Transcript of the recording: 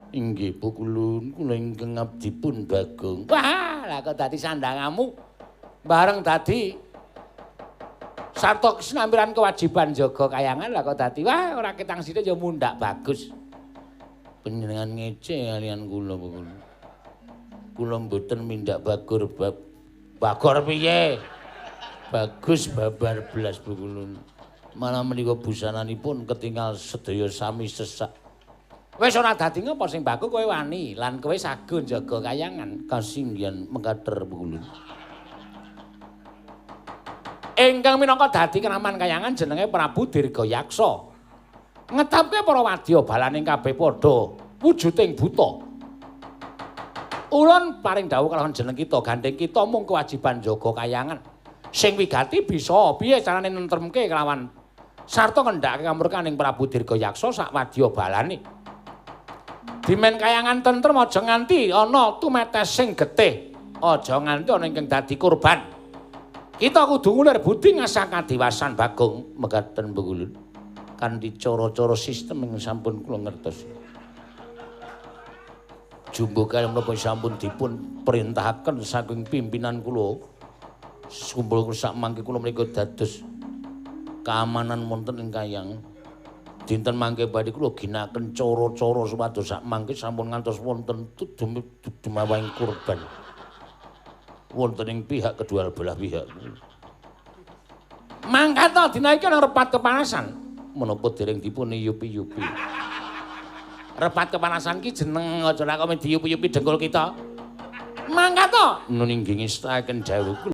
Inggih Bu Kulun, kula ingkang ngabdipun Bagong. Wah, lah kok dadi sandangamu. Bareng dadi sarta kesinampiran kewajiban jaga kayangan lah kok dadi wah ora ketang sithik ya mundak bagus. Panjenengan ngece kalian kula Bu Kulun. Kula mboten mindak bagor piye? Bagus babar belas Bu Kulun. Malah menika busananipun ketinggal sedaya sami sesak. Wis ora dadi ngopo sing baku kowe wani lan kowe sago jaga kayangan kasinggihan mengkater Bu Kulun. Ingkang minangka dadi kenaman kayangan jenenge Prabu Dirgayaksa. Ngetapke para wadya balaning kabeh padha wujuding buta. Ulun paring dawuh kalawan jeneng kita gandeng kita mung kewajiban jaga kayangan. Sing wigati bisa piye carane nentremke kelawan sarta ngendhake kamurkaning Prabu Dirgayaksa sak wadya balane. Dimen kayangan tentrem aja nganti ana tumetes sing getih. Aja nganti ana ingkang dadi kurban. Kita kudu ngulir budi ngasah kadiwasan Bagong mekaten Bu Kulun. Kanthi cara-cara sistem ing sampun kula ngertos. Jumbo kalih menapa sampun dipun perintahaken saking pimpinan kula. Sumpul sak mangke kula menika dados keamanan wonten ing kayang. Dinten mangke badhe kula ginaken cara-cara supados sak mangke sampun ngantos wonten dumawahing kurban. Wonten ing pihak kedua belah pihak. Mangkat dina iki ana repat kepanasan menapa dereng dipun yupi-yupi. Repat kepanasan ki jeneng aja kok diyupi-yupi dengkul kita. Mangkat to nuning ngestaken dawuh